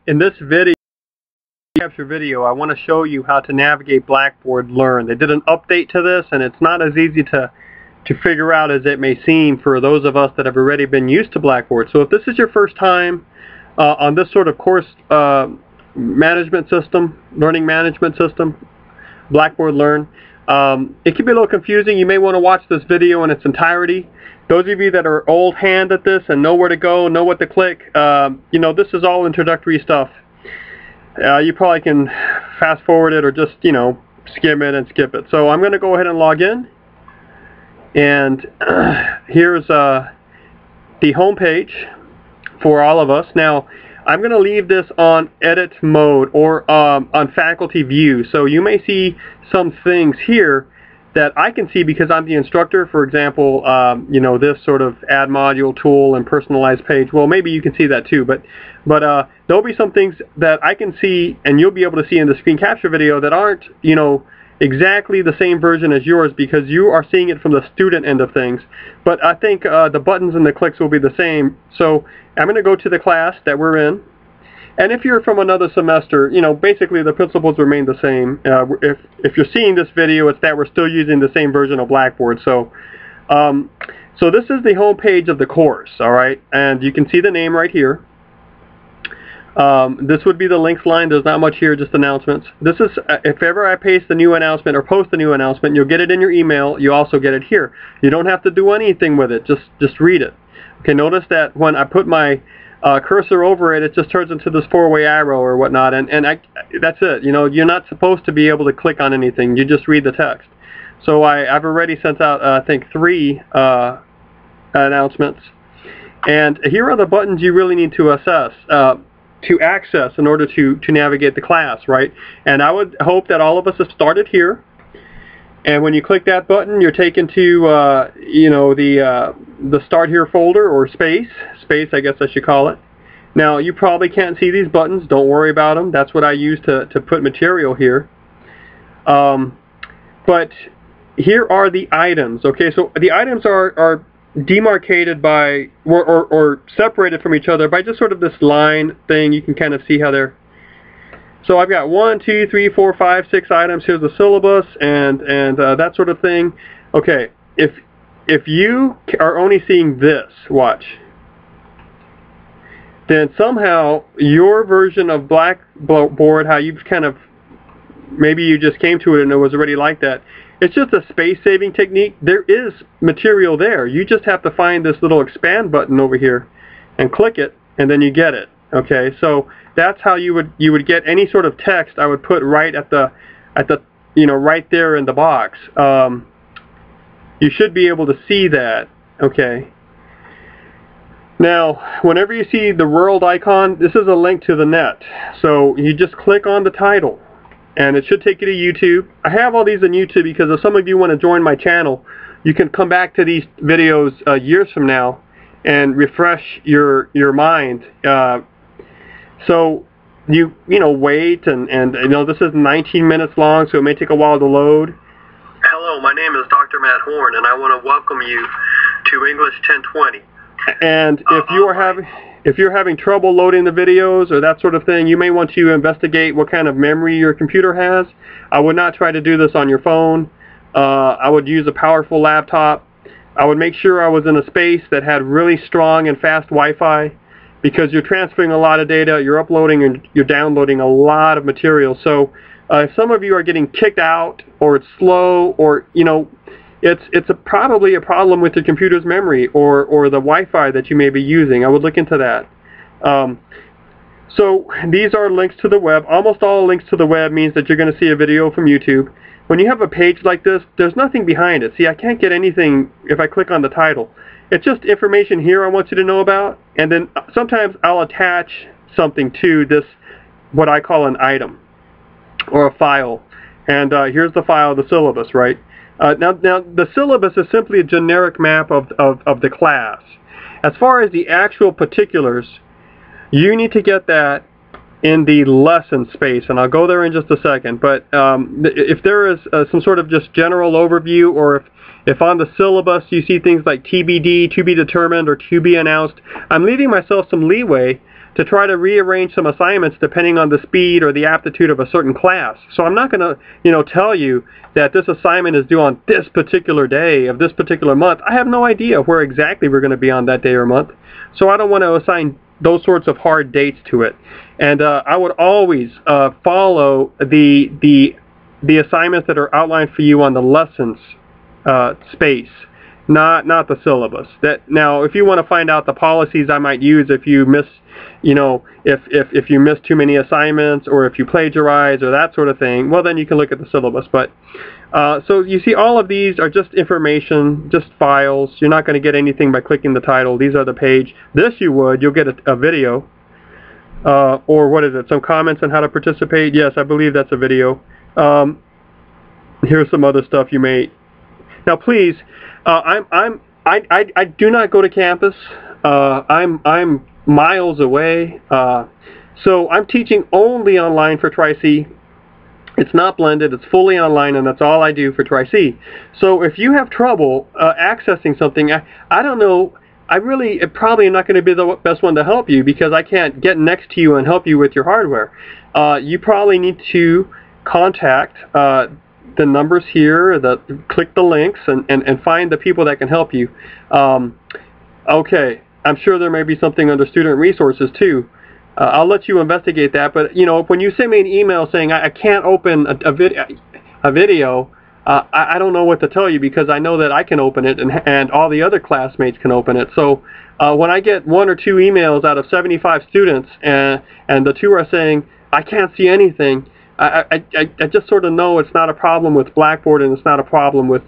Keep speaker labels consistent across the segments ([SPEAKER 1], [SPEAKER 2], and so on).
[SPEAKER 1] In this capture video, I want to show you how to navigate Blackboard Learn. They did an update to this, and it's not as easy to figure out as it may seem for those of us that have already been used to Blackboard. So if this is your first time on this sort of course management system, learning management system, Blackboard Learn, it can be a little confusing. You may want to watch this video in its entirety. Those of you that are old hand at this and know where to go, know what to click, you know, this is all introductory stuff. You probably can fast forward it or just, you know, skim it and skip it. So I'm going to go ahead and log in. And here's the home page for all of us. Now, I'm going to leave this on edit mode or on faculty view. So you may see some things here that I can see because I'm the instructor. For example, you know, this sort of add module tool and personalized page. Well, maybe you can see that too, but there'll be some things that I can see and you'll be able to see in the screen capture video that aren't, you know, exactly the same version as yours because you are seeing it from the student end of things. But I think the buttons and the clicks will be the same. So I'm going to go to the class that we're in. And if you're from another semester, you know, basically the principles remain the same. If you're seeing this video, it's that we're still using the same version of Blackboard. So, so this is the home page of the course, all right? And you can see the name right here. This would be the links line. There's not much here, just announcements. This is, if ever I paste the new announcement or post the new announcement, you'll get it in your email. You also get it here. You don't have to do anything with it. Just read it. Okay, notice that when I put my cursor over it, it just turns into this four-way arrow or whatnot, and that's it. You know, you're not supposed to be able to click on anything. You just read the text. So I've already sent out, I think, 3 announcements, and here are the buttons you really need to access in order to navigate the class, right? And I would hope that all of us have started here. And when you click that button, you're taken to, you know, the Start Here folder, or space, I guess I should call it. Now, you probably can't see these buttons. Don't worry about them. That's what I use to put material here. But here are the items. Okay, so the items are demarcated by, or separated from each other by just sort of this line thing. You can kind of see how they're. So I've got 1, 2, 3, 4, 5, 6 items. Here's the syllabus and that sort of thing. Okay, if you are only seeing this, watch, then somehow your version of Blackboard, how you've kind of, maybe you just came to it and it was already like that. It's just a space-saving technique. There is material there. You just have to find this little expand button over here and click it, and then you get it. Okay, so that's how you would get any sort of text. I would put right at the you know, right there in the box. You should be able to see that. Okay. Now, whenever you see the world icon, this is a link to the net. So you just click on the title, and it should take you to YouTube. I have all these on YouTube because if some of you want to join my channel, you can come back to these videos years from now and refresh your mind. So you know, wait, and you know, this is 19 minutes long, so it may take a while to load. Hello, my name is Dr. Matt Horn, and I want to welcome you to English 1020. And if you're having trouble loading the videos or that sort of thing, you may want to investigate what kind of memory your computer has. I would not try to do this on your phone. I would use a powerful laptop. I would make sure I was in a space that had really strong and fast Wi-Fi, because you're transferring a lot of data, you're uploading and you're downloading a lot of material. So if some of you are getting kicked out, or it's slow, or, you know, it's probably a problem with your computer's memory or the Wi-Fi that you may be using. I would look into that. So these are links to the web. Almost all links to the web means that you're going to see a video from YouTube. When you have a page like this, there's nothing behind it. See, I can't get anything if I click on the title. It's just information here I want you to know about, and then sometimes I'll attach something to this, what I call an item or a file. And here's the file, the syllabus, right? Now the syllabus is simply a generic map of the class. As far as the actual particulars, you need to get that in the lesson space, and I'll go there in just a second. But if there is some sort of just general overview, or if on the syllabus you see things like TBD, to be determined, or to be announced, I'm leaving myself some leeway to try to rearrange some assignments depending on the speed or the aptitude of a certain class. So I'm not going to, tell you that this assignment is due on this particular day of this particular month. I have no idea where exactly we're going to be on that day or month. So I don't want to assign those sorts of hard dates to it. And I would always follow the assignments that are outlined for you on the lessons space, not the syllabus. Now, if you want to find out the policies I might use if you miss, if you miss too many assignments or if you plagiarize or that sort of thing, well, then you can look at the syllabus. But so you see, all of these are just information, just files. You're not going to get anything by clicking the title. These are the page. This you'll get a video. Or what is it? Some comments on how to participate. Yes, I believe that's a video. Here's some other stuff you may. Now, please, I do not go to campus. I'm miles away. So I'm teaching only online for Tri-C. It's not blended. It's fully online, and that's all I do for Tri-C. So if you have trouble accessing something, I don't know. I really probably am not going to be the best one to help you because I can't get next to you and help you with your hardware. You probably need to contact the numbers here, click the links, and find the people that can help you. Okay, I'm sure there may be something under student resources too. I'll let you investigate that, but when you send me an email saying I can't open a video, I don't know what to tell you because I know that I can open it and all the other classmates can open it. So when I get 1 or 2 emails out of 75 students and the 2 are saying I can't see anything, I just sort of know it's not a problem with Blackboard and it's not a problem with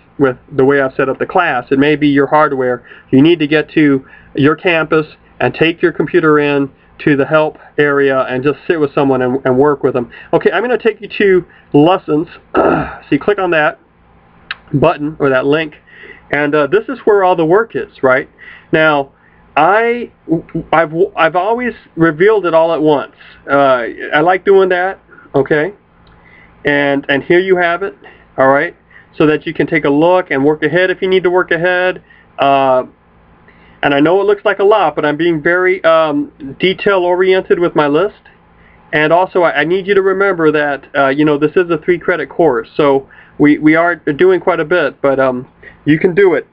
[SPEAKER 1] the way I've set up the class. It may be your hardware. You need to get to your campus and take your computer in to the help area and just sit with someone and work with them. Okay, I'm going to take you to lessons. So you click on that button or that link, and this is where all the work is. Right now, I've always revealed it all at once. I like doing that. Okay, and here you have it. All right, so that you can take a look and work ahead if you need to work ahead. And I know it looks like a lot, but I'm being very detail-oriented with my list. And also, I need you to remember that, this is a 3-credit course. So we are doing quite a bit, but you can do it.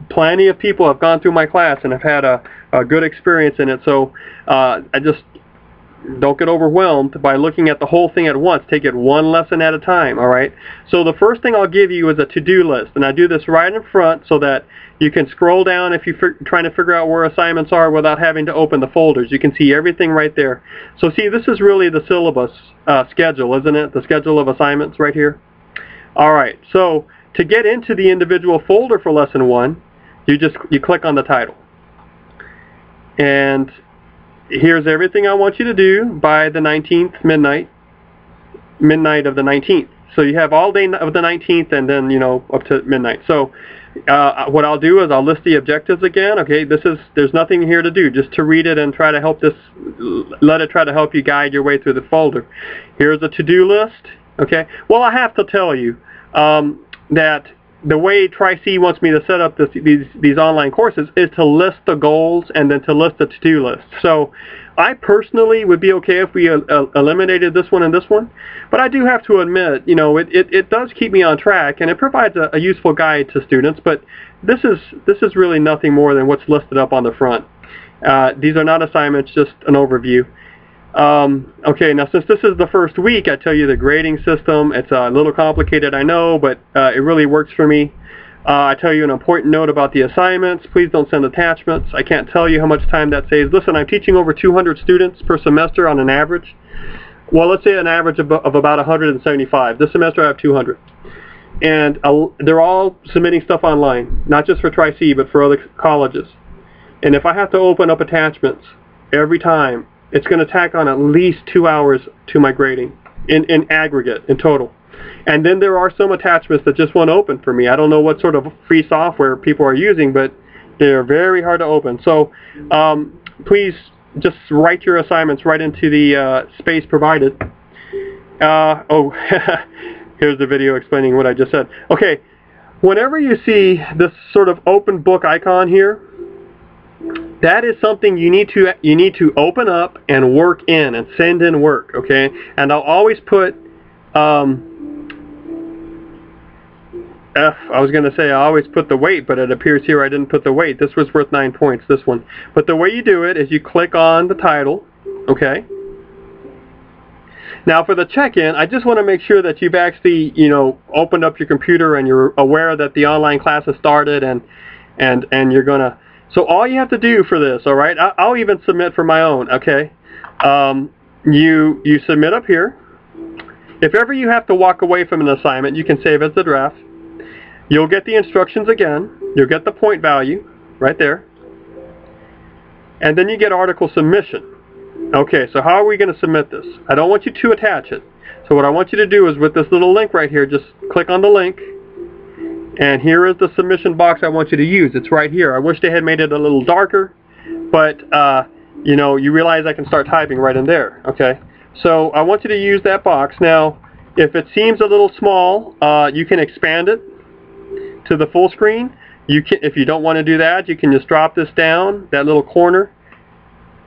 [SPEAKER 1] Plenty of people have gone through my class and have had a good experience in it. So I just don't get overwhelmed by looking at the whole thing at once. Take it one lesson at a time, all right? So the first thing I'll give you is a to-do list, and I do this right in front so that you can scroll down if you're trying to figure out where assignments are without having to open the folders. You can see everything right there. So see, this is really the syllabus schedule, isn't it? The schedule of assignments right here. All right, so to get into the individual folder for Lesson 1, you click on the title. And here's everything I want you to do by the 19th, midnight of the 19th. So you have all day of the 19th and then, up to midnight. So what I'll do is I'll list the objectives again. Okay, there's nothing here to do, just to read it and try to let it try to help you guide your way through the folder. Here's a to-do list. Okay, well, I have to tell you that the way Tri-C wants me to set up these online courses is to list the goals and then to list the to-do list. So I personally would be okay if we eliminated this one and this one, but I do have to admit, it does keep me on track and it provides a useful guide to students, but this is really nothing more than what's listed up on the front. These are not assignments, just an overview. Okay, now since this is the first week, I tell you the grading system. It's a little complicated, I know, but it really works for me. I tell you an important note about the assignments. Please don't send attachments. I can't tell you how much time that saves. Listen, I'm teaching over 200 students per semester on an average. Well, let's say an average of about 175. This semester I have 200. And they're all submitting stuff online, not just for Tri-C, but for other colleges. And if I have to open up attachments every time, it's going to tack on at least 2 hours to my grading in aggregate, in total. And then there are some attachments that just won't open for me. I don't know what sort of free software people are using, but they're very hard to open. So please just write your assignments right into the space provided. Here's the video explaining what I just said. Okay, whenever you see this sort of open book icon here, that is something you need to open up and work in and send in work, okay? And I'll always put I was going to say I always put the weight, but it appears here I didn't put the weight. This was worth 9 points, this one. But the way you do it is you click on the title, okay? Now for the check-in, I just want to make sure that you've actually, opened up your computer and you're aware that the online class has started and you're going to... So all you have to do for this, all right, I'll even submit for my own, okay? You submit up here. If ever you have to walk away from an assignment, you can save as a draft. You'll get the instructions again. You'll get the point value right there. And then you get article submission. Okay, so how are we going to submit this? I don't want you to attach it. So what I want you to do is with this little link right here, just click on the link. And here is the submission box I want you to use. It's right here. I wish they had made it a little darker, but you realize I can start typing right in there. Okay, so I want you to use that box. Now, if it seems a little small, you can expand it to the full screen. If you don't want to do that, you can just drop this down, that little corner,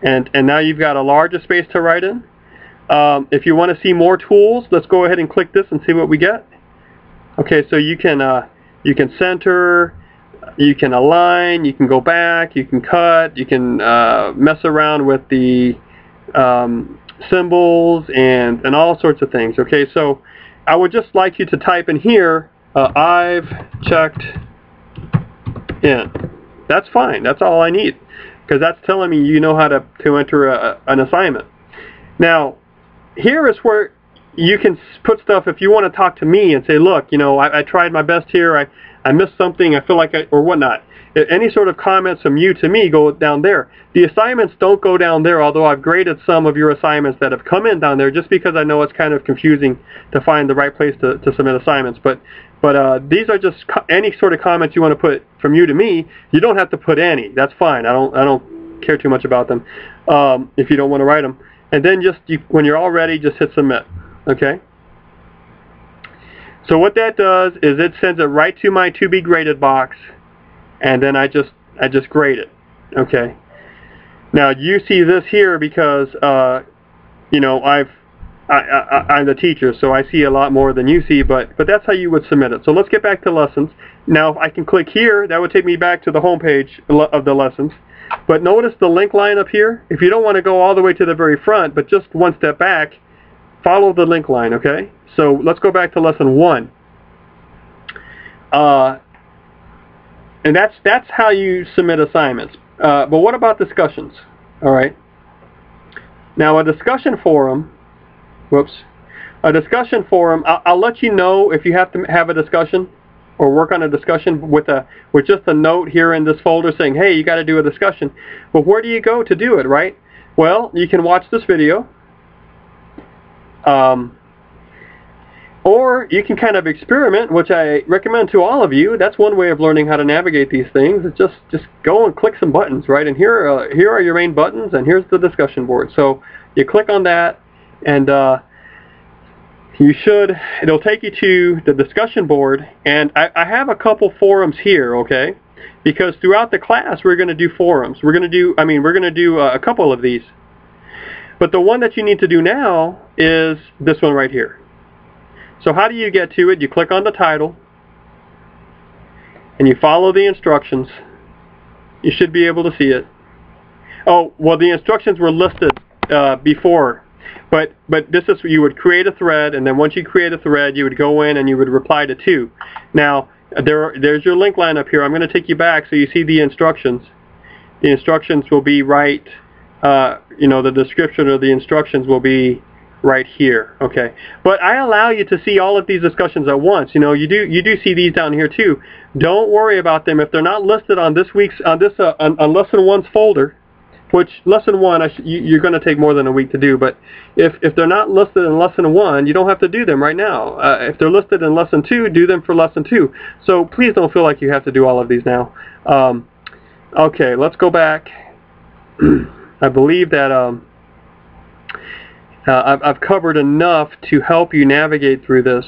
[SPEAKER 1] and now you've got a larger space to write in. If you want to see more tools, let's go ahead and click this and see what we get. Okay, so you can center, you can align, you can go back, you can cut, you can mess around with the symbols and all sorts of things. Okay, so I would just like you to type in here, I've checked in. That's fine. That's all I need, because that's telling me you know how to enter an assignment. Now, here is where you can put stuff if you want to talk to me and say, look, I tried my best here. I missed something. I feel like or whatnot. Any sort of comments from you to me go down there. The assignments don't go down there, although I've graded some of your assignments that have come in down there just because I know it's kind of confusing to find the right place to submit assignments. But these are just any sort of comments you want to put from you to me. You don't have to put any. That's fine. I don't care too much about them if you don't want to write them. And then when you're all ready, just hit submit. Okay. So what that does is it sends it right to my to be graded box, and then I just grade it. Okay. Now you see this here because I'm the teacher, so I see a lot more than you see, but that's how you would submit it. So let's get back to lessons. Now if I can click here, that would take me back to the home page of the lessons. But notice the link line up here. If you don't want to go all the way to the very front, but just one step back, follow the link line, okay? So let's go back to lesson 1. And that's how you submit assignments. But what about discussions? All right. Now a discussion forum, I'll let you know if you have to have a discussion or work on a discussion with just a note here in this folder saying, hey, you got to do a discussion. But where do you go to do it, right? Well, you can watch this video. Or you can kind of experiment, which I recommend to all of you. That's one way of learning how to navigate these things. Is just go and click some buttons, right? And here are your main buttons, and here's the discussion board. So you click on that, and it'll take you to the discussion board. And I have a couple forums here, okay? Because throughout the class we're going to do forums. We're going to do a couple of these. But the one that you need to do now is this one right here. So how do you get to it? You click on the title and you follow the instructions. You should be able to see it. Oh, well, the instructions were listed before, but this is, you would create a thread, and then once you create a thread, you would go in and you would reply to 2. Now there's your link line up here. I'm going to take you back so you see the instructions. The instructions will be right. The description of the instructions will be right here, okay? But I allow you to see all of these discussions at once. You do see these down here too. Don't worry about them if they're not listed on this week's on lesson 1's folder. Which lesson 1 you're going to take more than a week to do. But if they're not listed in lesson 1, you don't have to do them right now. If they're listed in lesson 2, do them for lesson 2. So please don't feel like you have to do all of these now. Okay, let's go back. I believe that I've covered enough to help you navigate through this.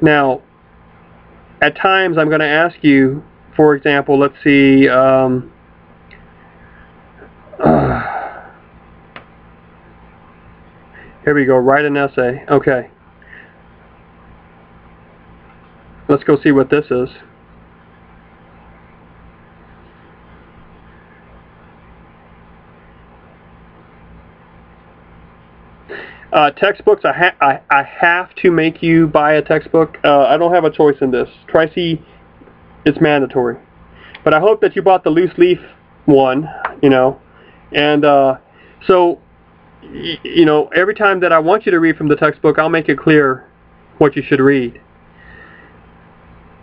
[SPEAKER 1] Now, at times I'm going to ask you for example, let's see, here we go, write an essay. Okay. Let's go see what this is. Textbooks, I have to make you buy a textbook. I don't have a choice in this. Tri-C, it's mandatory. But I hope that you bought the loose leaf one, you know. And so, you know, every time that I want you to read from the textbook, I'll make it clear what you should read.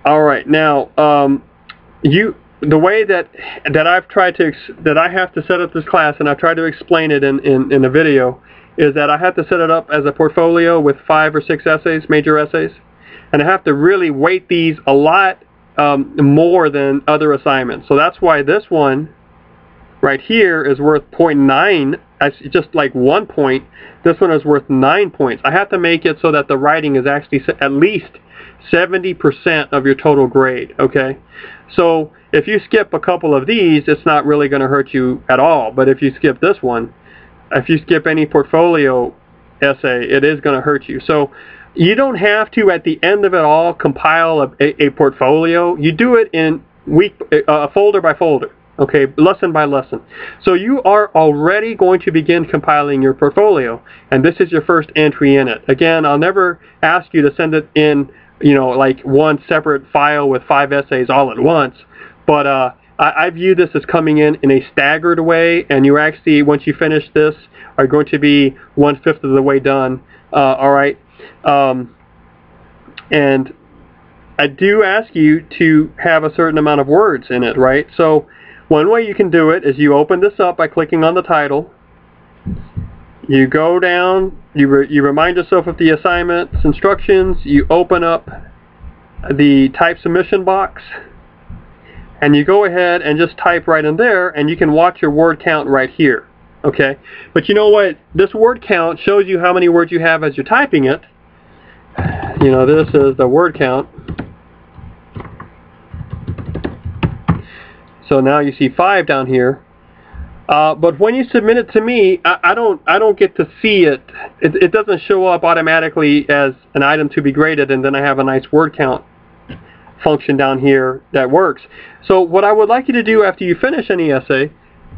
[SPEAKER 1] All right, now, the way that I've tried to, that I have to set up this class, and I've tried to explain it in a video, is that I have to set it up as a portfolio with 5 or 6 essays, major essays, and I have to really weight these a lot more than other assignments. So that's why this one right here is worth 0.9. It's just like 1 point. This one is worth 9 points. I have to make it so that the writing is actually at least 70% of your total grade. Okay, so if you skip a couple of these, it's not really going to hurt you at all. But if you skip this one, if you skip any portfolio essay, it is going to hurt you. So you don't have to, at the end of it all, compile a portfolio. You do it in folder by folder, okay, lesson by lesson. So you are already going to begin compiling your portfolio, and this is your first entry in it. Again, I'll never ask you to send it in, you know, like one separate file with 5 essays all at once, but I view this as coming in a staggered way, and you actually, once you finish this, are going to be 1/5 of the way done. All right, and I do ask you to have a certain amount of words in it, right? So one way you can do it is you open this up by clicking on the title. You go down, you remind yourself of the assignments, instructions, you open up the type submission box, and you go ahead and just type right in there, and you can watch your word count right here. Okay, but you know what? This word count shows you how many words you have as you're typing it. You know, this is the word count. So now you see 5 down here. But when you submit it to me, I don't get to see it. It doesn't show up automatically as an item to be graded, and then I have a nice word count function down here that works. So what I would like you to do after you finish any essay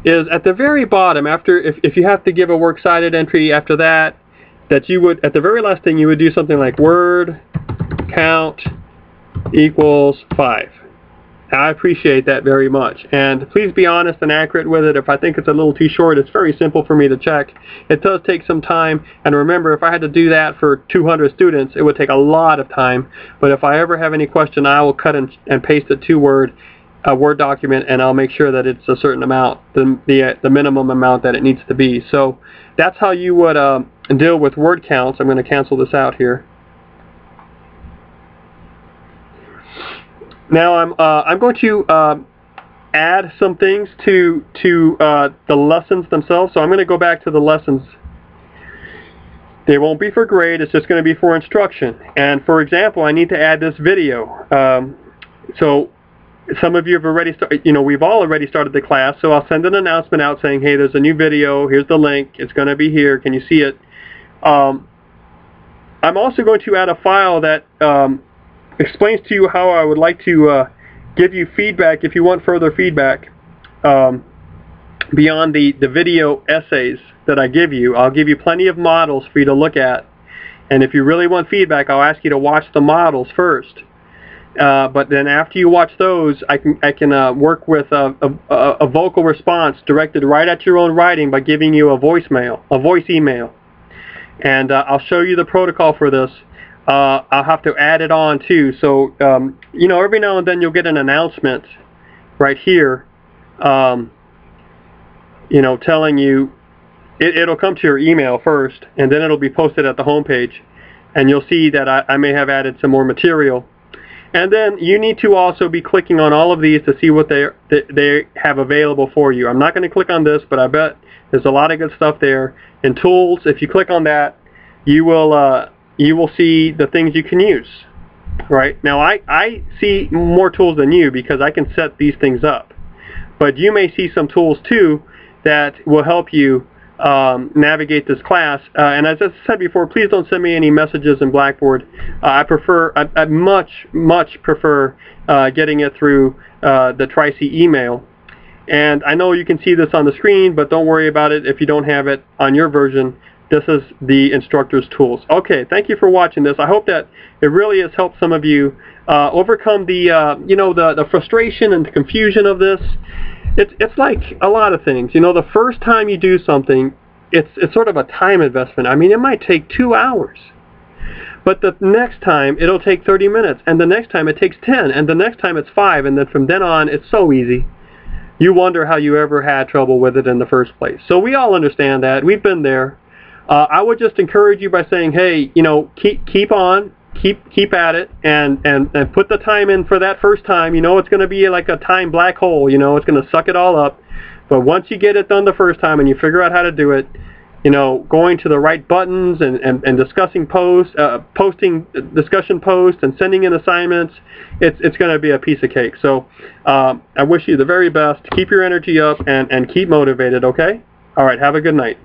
[SPEAKER 1] is at the very bottom, after, if you have to give a works cited entry after that, that you would, at the very last thing, you would do something like word count equals 5. I appreciate that very much, and please be honest and accurate with it. If I think it's a little too short, it's very simple for me to check. It does take some time, and remember, if I had to do that for 200 students, it would take a lot of time. But if I ever have any question, I will cut and paste it to Word document, and I'll make sure that it's a certain amount, the minimum amount that it needs to be. So that's how you would deal with word counts. I'm going to cancel this out here. Now I'm going to add some things to the lessons themselves. So I'm going to go back to the lessons. They won't be for grade. It's just going to be for instruction. And for example, I need to add this video. So some of you have already started. You know, we've all already started the class. So I'll send an announcement out saying, "Hey, there's a new video. Here's the link. It's going to be here. Can you see it?" I'm also going to add a file that explains to you how I would like to give you feedback if you want further feedback beyond the video essays that I give you. I'll give you plenty of models for you to look at, and if you really want feedback, I'll ask you to watch the models first. But then after you watch those, I can work with a vocal response directed right at your own writing by giving you a voice email, and I'll show you the protocol for this. I'll have to add it on too. So you know, every now and then you'll get an announcement right here, you know, telling you it'll come to your email first, and then it'll be posted at the home page, and you'll see that I may have added some more material. And then you need to also be clicking on all of these to see what they have available for you. I'm not going to click on this, but I bet there's a lot of good stuff there. In Tools, if you click on that, you will see the things you can use. Right? Now I see more tools than you because I can set these things up. But you may see some tools too that will help you navigate this class. And as I said before, please don't send me any messages in Blackboard. I much prefer getting it through the Tri-C email. And I know you can see this on the screen, but don't worry about it if you don't have it on your version. This is the instructor's tools. Okay, thank you for watching this. I hope that it really has helped some of you overcome the the frustration and the confusion of this. It's like a lot of things. The first time you do something, it's sort of a time investment. I mean, it might take 2 hours. But the next time, it'll take 30 minutes. And the next time, it takes 10. And the next time, it's 5. And then from then on, it's so easy. You wonder how you ever had trouble with it in the first place. So we all understand that. We've been there. I would just encourage you by saying, hey, keep on, keep at it, and put the time in for that first time. It's going to be like a time black hole. It's going to suck it all up. But once you get it done the first time and you figure out how to do it, going to the right buttons and discussing posts, posting discussion posts and sending in assignments, it's going to be a piece of cake. So I wish you the very best. Keep your energy up and keep motivated, okay? All right, have a good night.